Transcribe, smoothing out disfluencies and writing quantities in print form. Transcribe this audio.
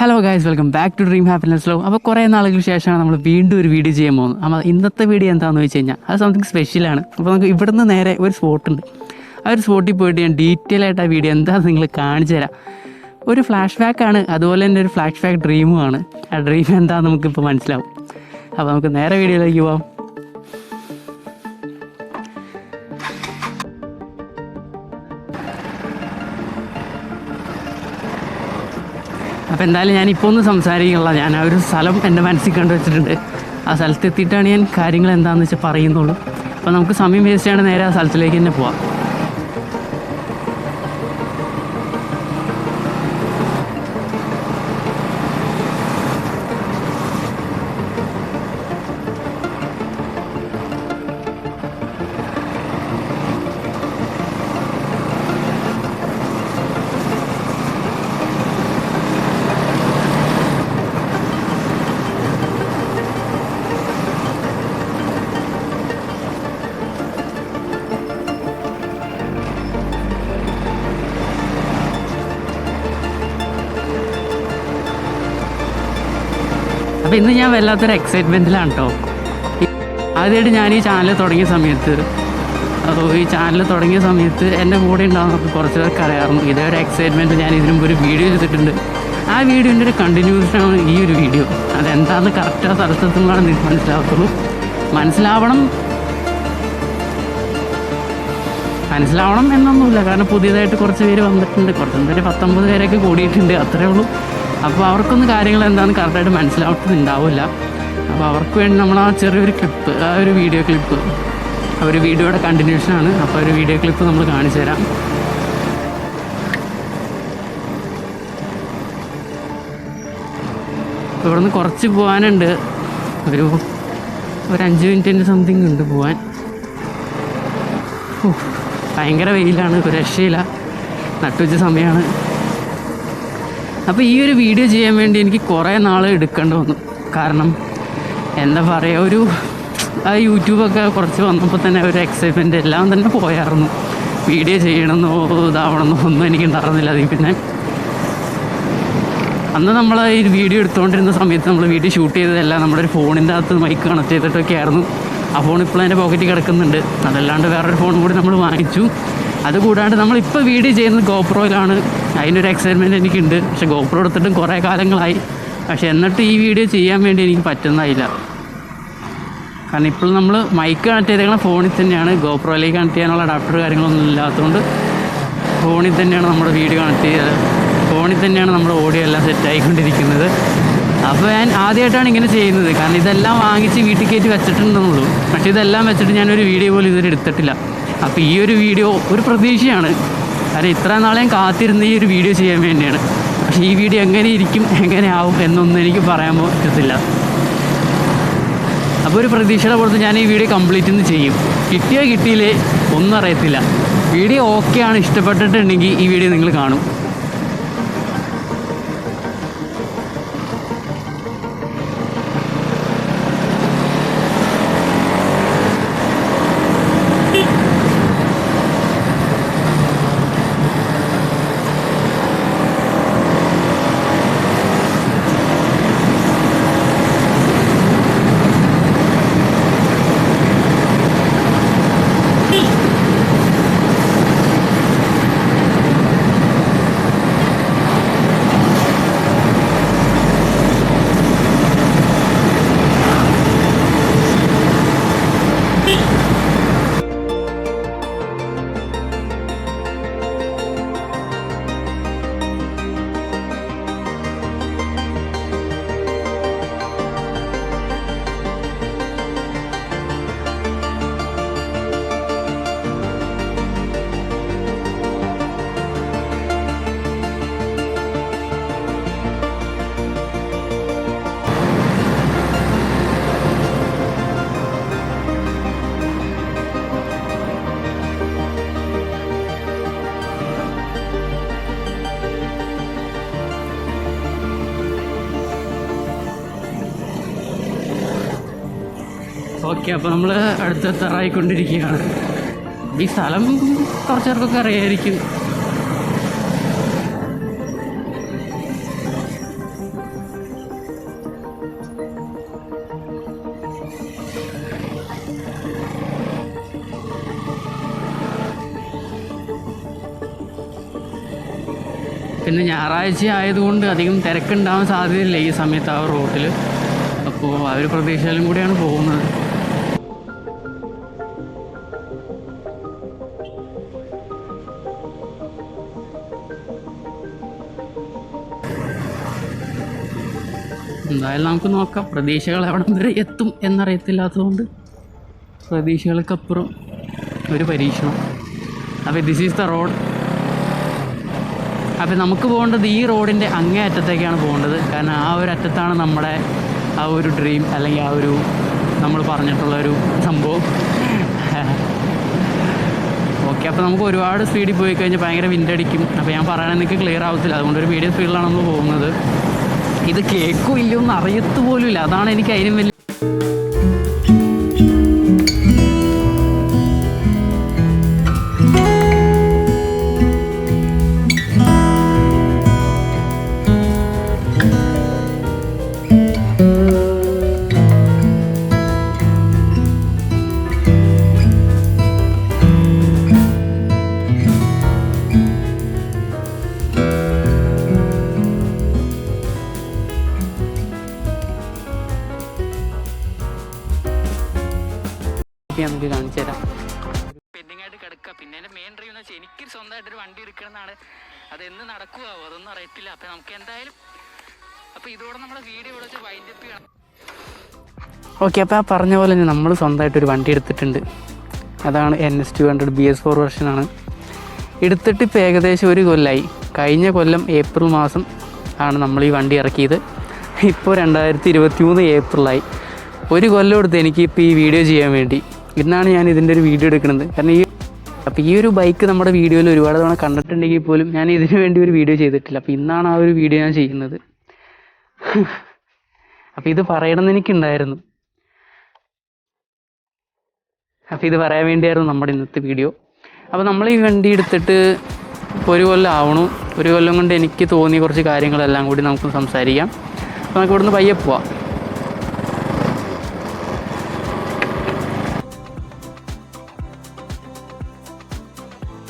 Hello guys, welcome back to Dream Happiness ലോ. അപ്പോൾ കുറേ നാളുകൾക്ക് ശേഷമാണ് നമ്മൾ വീണ്ടും ഒരു വീഡിയോ ചെയ്യാൻ പോകുന്നത്. അപ്പോൾ ഇന്നത്തെ വീഡിയോ എന്താണെന്ന് വെച്ച് കഴിഞ്ഞാൽ അത് സംതിങ് സ്പെഷ്യലാണ്. അപ്പോൾ നമുക്ക് ഇവിടുന്ന് നേരെ ഒരു സ്പോട്ടുണ്ട്. ആ ഒരു സ്പോട്ടിൽ പോയിട്ട് ഞാൻ ഡീറ്റെയിൽ ആയിട്ട് ആ വീഡിയോ എന്താണെന്ന് നിങ്ങൾ കാണിച്ചു തരാം. ഒരു ഫ്ലാഷ് ബാക്കാണ്, അതുപോലെ തന്നെ ഒരു ഫ്ലാഷ് ബാക്ക് ഡ്രീമുമാണ്. ആ ഡ്രീം എന്താണെന്ന് നമുക്കിപ്പോൾ മനസ്സിലാവും. അപ്പോൾ നമുക്ക് നേരെ വീഡിയോയിലേക്ക് പോകാം. അപ്പോൾ എന്തായാലും ഞാനിപ്പോൾ ഒന്ന് സംസാരിക്കുന്നില്ല. ഞാൻ ആ ഒരു സ്ഥലം എൻ്റെ മനസ്സിൽ കണ്ടു വെച്ചിട്ടുണ്ട്. ആ സ്ഥലത്തെത്തിയിട്ടാണ് ഞാൻ കാര്യങ്ങൾ എന്താണെന്ന് വെച്ചാൽ പറയുന്നുള്ളൂ. അപ്പോൾ നമുക്ക് സമയം വേസ്റ്റ് ചെയ്യാണ്ട് നേരെ ആ സ്ഥലത്തിലേക്ക് തന്നെ പോവാം. അപ്പോൾ ഇന്ന് ഞാൻ വല്ലാത്തൊരു എക്സൈറ്റ്മെൻറ്റിലാണ് കേട്ടോ. ആദ്യമായിട്ട് ഞാൻ ഈ ചാനൽ തുടങ്ങിയ സമയത്ത് എൻ്റെ കൂടെ ഉണ്ടാകുന്നവർക്ക് കുറച്ച് പേർക്ക് അറിയാറുണ്ട്. ഇതേ ഒരു എക്സൈറ്റ്മെൻറ്റ് ഞാൻ ഇതിനു മുമ്പ് ഒരു വീഡിയോ ചെയ്തിട്ടുണ്ട്. ആ വീഡിയോൻ്റെ ഒരു കണ്ടിന്യൂഷനാണ് ഈ ഒരു വീഡിയോ. അതെന്താണെന്ന് കറക്റ്റ് ആ സ്ഥലത്തെത്തുമ്പോഴാണ് നിങ്ങൾക്ക് മനസ്സിലാവത്തുള്ളൂ. മനസ്സിലാവണം എന്നൊന്നുമില്ല, കാരണം പുതിയതായിട്ട് കുറച്ച് പേര് വന്നിട്ടുണ്ട്. കുറച്ചും പേര് 19 പേരൊക്കെ കൂടിയിട്ടുണ്ട്, അത്രേ ഉള്ളൂ. അപ്പോൾ അവർക്കൊന്നും കാര്യങ്ങൾ എന്താണെന്ന് കറക്റ്റായിട്ട് മനസ്സിലാവുന്നുണ്ടാവില്ല. അപ്പോൾ അവർക്ക് വേണ്ടി നമ്മൾ ആ ചെറിയൊരു ക്ലിപ്പ്, ആ ഒരു വീഡിയോ ക്ലിപ്പ്, ആ ഒരു വീഡിയോയുടെ കണ്ടിന്യൂഷനാണ്. അപ്പോൾ ഒരു വീഡിയോ ക്ലിപ്പ് നമ്മൾ കാണിച്ചു തരാം. അപ്പോൾ ഇവിടെ നിന്ന് കുറച്ച് പോകാനുണ്ട്. ഒരു 5 മിനിറ്റിൻ്റെ സംതിങ് ഉണ്ട് പോകാൻ. ഭയങ്കര വെയിലാണ്, ഒരു രക്ഷയില്ല. നട്ടുവെച്ച സമയമാണ്. അപ്പോൾ ഈ ഒരു വീഡിയോ ചെയ്യാൻ വേണ്ടി എനിക്ക് കുറേ നാൾ എടുക്കേണ്ടി വന്നു. കാരണം എന്താ പറയുക, ആ യൂട്യൂബൊക്കെ കുറച്ച് വന്നപ്പോൾ തന്നെ ഒരു എക്സൈറ്റ്മെൻറ്റ് എല്ലാം തന്നെ പോയായിരുന്നു. വീഡിയോ ചെയ്യണമെന്നോ ഇതാവണമെന്നോ ഒന്നും എനിക്ക് ഉണ്ടായിരുന്നില്ല. അതിൽ പിന്നെ അന്ന് നമ്മൾ ഈ വീഡിയോ എടുത്തുകൊണ്ടിരുന്ന സമയത്ത് നമ്മൾ വീഡിയോ ഷൂട്ട് ചെയ്തതെല്ലാം നമ്മുടെ ഒരു ഫോണിൻ്റെ അകത്ത് മൈക്ക് കണക്ട് ചെയ്തിട്ടൊക്കെ ആയിരുന്നു. ആ ഫോൺ ഇപ്പോൾ എൻ്റെ പോക്കറ്റിൽ കിടക്കുന്നുണ്ട്. അതല്ലാണ്ട് വേറൊരു ഫോൺ കൂടി നമ്മൾ വാങ്ങിച്ചു. അതുകൂടാണ്ട് നമ്മളിപ്പോൾ വീഡിയോ ചെയ്യുന്നത് ഗോപ്രോയിലാണ്. അതിനൊരു എക്സൈറ്റ്മെൻറ്റ് എനിക്കുണ്ട്. പക്ഷേ ഗോപ്രോ എടുത്തിട്ടും കുറേ കാലങ്ങളായി. പക്ഷേ എന്നിട്ട് ഈ വീഡിയോ ചെയ്യാൻ വേണ്ടി എനിക്ക് പറ്റുന്നതായില്ല. കാരണം ഇപ്പോൾ നമ്മൾ മൈക്ക് കണക്ട് ചെയ്തേക്കുന്ന ഫോണിൽ തന്നെയാണ്. ഗോപ്രോയിലേക്ക് കണക്ട് ചെയ്യാനുള്ള അഡാപ്റ്റർ കാര്യങ്ങളൊന്നും ഇല്ലാത്തതുകൊണ്ട് ഫോണിൽ തന്നെയാണ് നമ്മുടെ വീഡിയോ കണക്ട് ചെയ്തത്. ഫോണിൽ തന്നെയാണ് നമ്മുടെ ഓഡിയോ എല്ലാം സെറ്റായിക്കൊണ്ടിരിക്കുന്നത്. അപ്പോൾ ഞാൻ ആദ്യമായിട്ടാണ് ഇങ്ങനെ ചെയ്യുന്നത്. കാരണം ഇതെല്ലാം വാങ്ങിച്ച് വീട്ടിൽ കയറ്റി വെച്ചിട്ടുണ്ടെന്നുള്ളൂ. പക്ഷേ ഇതെല്ലാം വെച്ചിട്ട് ഞാനൊരു വീഡിയോ പോലും ഇതുവരെ എടുത്തിട്ടില്ല. അപ്പോൾ ഈ ഒരു വീഡിയോ ഒരു പ്രതീക്ഷയാണ്. കാരണം ഇത്ര നാളെയും കാത്തിരുന്ന ഈ ഒരു വീഡിയോ ചെയ്യാൻ വേണ്ടിയാണ്. പക്ഷേ ഈ വീഡിയോ എങ്ങനെ ഇരിക്കും, എങ്ങനെ ആവും എന്നൊന്നും എനിക്ക് പറയാൻ പറ്റത്തില്ല. അപ്പോൾ ഒരു പ്രതീക്ഷയുടെ പുറത്ത് ഞാൻ ഈ വീഡിയോ കംപ്ലീറ്റ് ഒന്ന് ചെയ്യും. കിട്ടിയോ കിട്ടിയില്ലേ ഒന്നും അറിയത്തില്ല. വീഡിയോ ഓക്കെയാണ്, ഇഷ്ടപ്പെട്ടിട്ടുണ്ടെങ്കിൽ ഈ വീഡിയോ നിങ്ങൾ കാണും. ഓക്കെ, അപ്പോൾ നമ്മൾ അടുത്തെത്താറായിക്കൊണ്ടിരിക്കുകയാണ്. ഈ സ്ഥലം കുറച്ച് പേർക്കൊക്കെ അറിയായിരിക്കും. പിന്നെ ഞായറാഴ്ച ആയതുകൊണ്ട് അധികം തിരക്കുണ്ടാവാൻ സാധ്യതയില്ല ഈ സമയത്ത് ആ റോട്ടിൽ. അപ്പോൾ ആ ഒരു പ്രതീക്ഷയിലും കൂടിയാണ് പോകുന്നത്. എന്തായാലും നമുക്ക് നോക്കാം. പ്രതീക്ഷകൾ എവിടം വരെ എത്തും എന്നറിയത്തില്ലാത്തതുകൊണ്ട് പ്രതീക്ഷകൾക്കപ്പുറം ഒരു പരീക്ഷണം. അപ്പോൾ ദിസ് ഈസ് ദ റോഡ്. അപ്പോൾ നമുക്ക് പോകേണ്ടത് ഈ റോഡിൻ്റെ അങ്ങേ അറ്റത്തേക്കാണ് പോകേണ്ടത്. കാരണം ആ ഒരു അറ്റത്താണ് നമ്മുടെ ആ ഒരു ഡ്രീം, അല്ലെങ്കിൽ ആ ഒരു നമ്മൾ പറഞ്ഞിട്ടുള്ളൊരു സംഭവം. ഓക്കെ, അപ്പോൾ നമുക്ക് ഒരുപാട് സ്പീഡിൽ പോയി കഴിഞ്ഞാൽ ഭയങ്കര വിൻഡടിക്കും. അപ്പോൾ ഞാൻ പറയണത് നിങ്ങൾക്ക് ക്ലിയർ ആവത്തില്ല. അതുകൊണ്ട് ഒരു മീഡിയം സ്പീഡിലാണ് നമ്മൾ പോകുന്നത്. ഇത് കേൾക്കും ഇല്ലയോ എന്ന് അറിയത്ത് പോലും ഇല്ല. അതാണ് എനിക്ക് അതിനും വലിയ നമുക്ക് കാണിച്ചു തരാം. പെൻഡിങ് ആയിട്ട് കിടക്കുക. പിന്നെ എൻ്റെ മെയിൻ ഡ്രീം എന്ന് വെച്ചാൽ എനിക്ക് സ്വന്തമായിട്ടൊരു വണ്ടി എടുക്കണമെന്നാണ്. അതെന്ന് നടക്കുമോ അതൊന്നും അറിയത്തില്ല. അപ്പം നമുക്ക് എന്തായാലും അപ്പോൾ ഇതോടെ നമ്മുടെ വീഡിയോ ഇവിടെ വെച്ച് വൈൻഡപ്പ് ചെയ്യണം. ഓക്കെ, അപ്പോൾ ആ പറഞ്ഞ പോലെ തന്നെ നമ്മൾ സ്വന്തമായിട്ടൊരു വണ്ടി എടുത്തിട്ടുണ്ട്. അതാണ് NS200 BS4 വെർഷനാണ്. എടുത്തിട്ട് ഇപ്പോൾ ഏകദേശം ഒരു കൊല്ലമായി. കഴിഞ്ഞ കൊല്ലം ഏപ്രിൽ മാസം ആണ് നമ്മൾ ഈ വണ്ടി ഇറക്കിയത്. ഇപ്പോൾ 2023 ഏപ്രിലായി. ഒരു കൊല്ലം എടുത്ത് എനിക്ക് ഇപ്പോൾ ഈ വീഡിയോ ചെയ്യാൻ വേണ്ടി. ഇന്നാണ് ഞാൻ ഇതിൻ്റെ ഒരു വീഡിയോ എടുക്കുന്നത്. കാരണം അപ്പോൾ ഈ ഒരു ബൈക്ക് നമ്മുടെ വീഡിയോയിൽ ഒരുപാട് തവണ കണ്ടിട്ടുണ്ടെങ്കിൽ പോലും ഞാൻ ഇതിനു വേണ്ടി ഒരു വീഡിയോ ചെയ്തിട്ടില്ല. അപ്പോൾ ഇന്നാണ് ആ ഒരു വീഡിയോ ഞാൻ ചെയ്യുന്നത്. അപ്പോൾ ഇത് പറയണമെന്ന് എനിക്കുണ്ടായിരുന്നു. അപ്പോൾ ഇത് പറയാൻ വേണ്ടിയായിരുന്നു നമ്മുടെ ഇന്നത്തെ വീഡിയോ. അപ്പോൾ നമ്മൾ ഈ വണ്ടി എടുത്തിട്ട് ഇപ്പോൾ ഒരു കൊല്ലം ആവണു. ഒരു കൊല്ലം കൊണ്ട് എനിക്ക് തോന്നിയ കുറച്ച് കാര്യങ്ങളെല്ലാം കൂടി നമുക്ക് സംസാരിക്കാം. അപ്പോൾ നമുക്ക് ഇവിടുന്ന് പയ്യെ പോവാം.